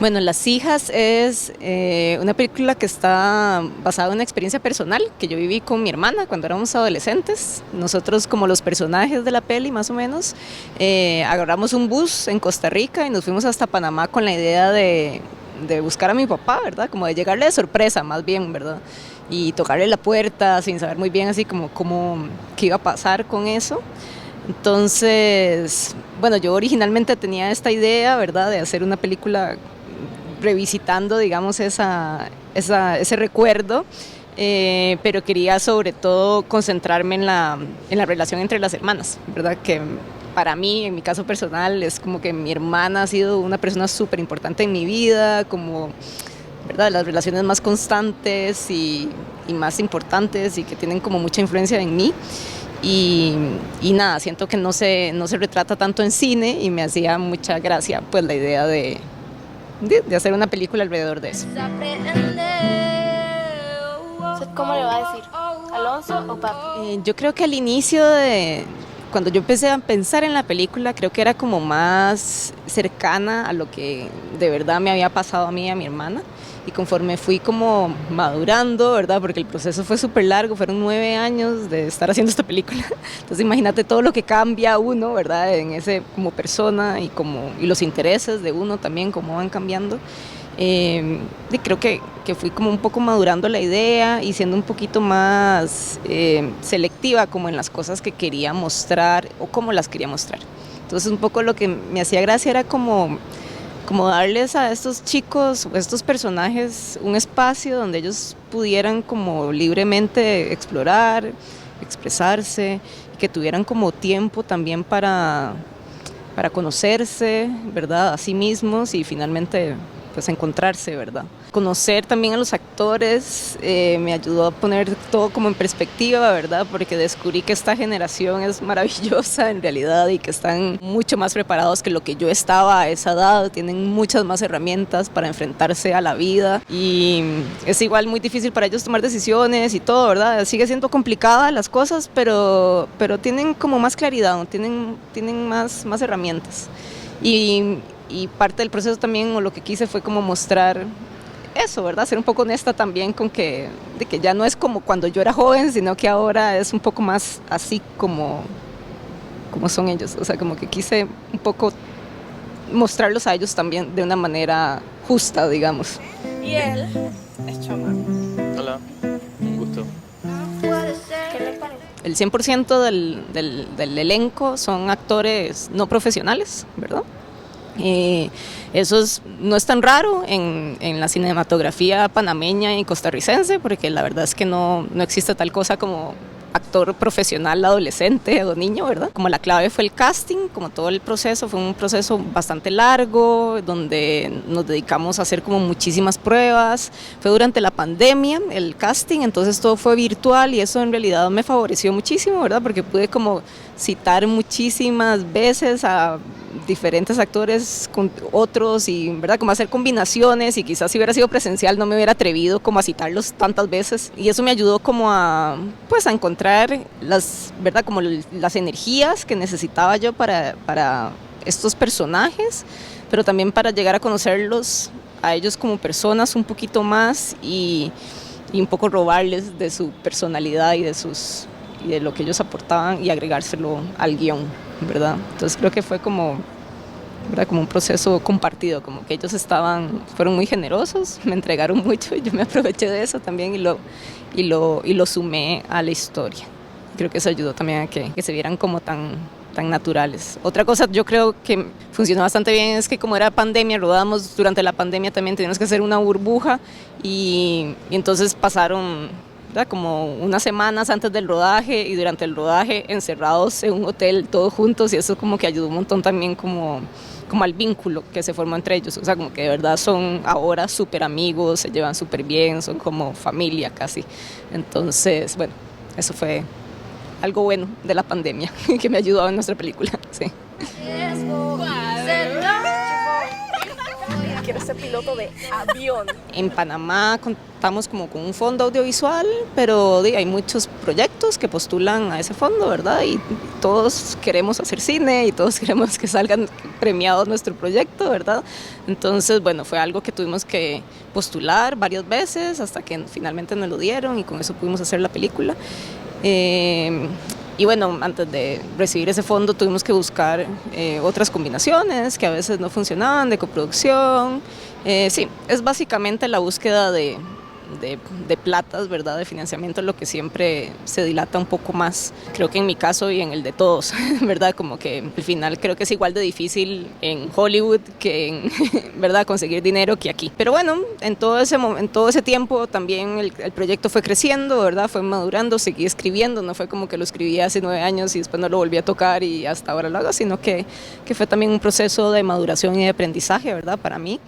Bueno, Las hijas es una película que está basada en una experiencia personal que yo viví con mi hermana cuando éramos adolescentes. Nosotros, como los personajes de la peli más o menos, agarramos un bus en Costa Rica y nos fuimos hasta Panamá con la idea de buscar a mi papá, ¿verdad? Como de llegarle de sorpresa más bien, ¿verdad? Y tocarle la puerta sin saber muy bien así como qué iba a pasar con eso. Entonces, bueno, yo originalmente tenía esta idea, ¿verdad?, de hacer una película revisitando, digamos, ese recuerdo, pero quería sobre todo concentrarme en la relación entre las hermanas, ¿verdad?, que para mí, en mi caso personal, es como que mi hermana ha sido una persona súper importante en mi vida, como, ¿verdad?, las relaciones más constantes y más importantes y que tienen como mucha influencia en mí. Y nada, siento que no se retrata tanto en cine y me hacía mucha gracia pues la idea de hacer una película alrededor de eso. ¿Cómo le va a decir? ¿Alonso o papi? Yo creo que al inicio cuando yo empecé a pensar en la película, creo que era como más cercana a lo que de verdad me había pasado a mí y a mi hermana. Y conforme fui como madurando, ¿verdad? Porque el proceso fue súper largo, fueron 9 años de estar haciendo esta película. Entonces imagínate todo lo que cambia uno, ¿verdad? En ese como persona y los intereses de uno también, cómo van cambiando. Y creo que fui como un poco madurando la idea y siendo un poquito más selectiva como en las cosas que quería mostrar o cómo las quería mostrar. Entonces un poco lo que me hacía gracia era como darles a estos chicos, a estos personajes, un espacio donde ellos pudieran como libremente explorar, expresarse, y que tuvieran como tiempo también para conocerse, ¿verdad?, a sí mismos y finalmente pues encontrarse, ¿verdad? Conocer también a los actores me ayudó a poner todo como en perspectiva, ¿verdad? Porque descubrí que esta generación es maravillosa en realidad y que están mucho más preparados que lo que yo estaba a esa edad, tienen muchas más herramientas para enfrentarse a la vida y es igual muy difícil para ellos tomar decisiones y todo, ¿verdad? Sigue siendo complicada las cosas, pero tienen como más claridad, ¿no? Tienen más herramientas. Y parte del proceso también, o lo que quise fue como mostrar eso, ¿verdad? Ser un poco honesta también de que ya no es como cuando yo era joven, sino que ahora es un poco más así como son ellos. O sea, como que quise un poco mostrarlos a ellos también de una manera justa, digamos. Y él es Choma. Hola, un gusto. ¿Qué le parece? El 100% del elenco son actores no profesionales, ¿verdad? Eso no es tan raro en la cinematografía panameña y costarricense, porque la verdad es que no existe tal cosa como actor profesional adolescente o niño, ¿verdad? Como la clave fue el casting, como todo el proceso, fue un proceso bastante largo, donde nos dedicamos a hacer como muchísimas pruebas. Fue durante la pandemia el casting, entonces todo fue virtual y eso en realidad me favoreció muchísimo, ¿verdad? Porque pude como citar muchísimas veces a diferentes actores con otros y, ¿verdad?, como hacer combinaciones, y quizás si hubiera sido presencial no me hubiera atrevido como a citarlos tantas veces, y eso me ayudó como a encontrar ¿verdad?, como las energías que necesitaba yo para estos personajes, pero también para llegar a conocerlos a ellos como personas un poquito más y un poco robarles de su personalidad y de lo que ellos aportaban y agregárselo al guión, ¿verdad? Entonces creo que fue como, ¿verdad?, como un proceso compartido, como que ellos fueron muy generosos, me entregaron mucho y yo me aproveché de eso también y lo sumé a la historia. Creo que eso ayudó también a que se vieran como tan naturales. Otra cosa yo creo que funcionó bastante bien es que como era pandemia, rodábamos durante la pandemia también, teníamos que hacer una burbuja y entonces pasaron, ¿verdad?, como unas semanas antes del rodaje y durante el rodaje encerrados en un hotel todos juntos, y eso como que ayudó un montón también como al vínculo que se formó entre ellos. O sea, como que de verdad son ahora súper amigos, se llevan súper bien, son como familia casi. Entonces, bueno, eso fue algo bueno de la pandemia que me ayudó en nuestra película, sí. Quiero ser piloto de avión. En Panamá contamos como con un fondo audiovisual, pero hay muchos proyectos que postulan a ese fondo, ¿verdad? Y todos queremos hacer cine y todos queremos que salgan premiados nuestro proyecto, ¿verdad? Entonces, bueno, fue algo que tuvimos que postular varias veces hasta que finalmente nos lo dieron y con eso pudimos hacer la película. Y bueno, antes de recibir ese fondo tuvimos que buscar otras combinaciones que a veces no funcionaban, de coproducción. Sí, es básicamente la búsqueda de platas, ¿verdad? De financiamiento, lo que siempre se dilata un poco más, creo que en mi caso y en el de todos, ¿verdad? Como que al final creo que es igual de difícil en Hollywood que en, ¿verdad? Conseguir dinero que aquí. Pero bueno, en todo ese tiempo también el proyecto fue creciendo, ¿verdad? Fue madurando, seguí escribiendo, no fue como que lo escribí hace 9 años y después no lo volví a tocar y hasta ahora lo hago, sino que fue también un proceso de maduración y de aprendizaje, ¿verdad? Para mí.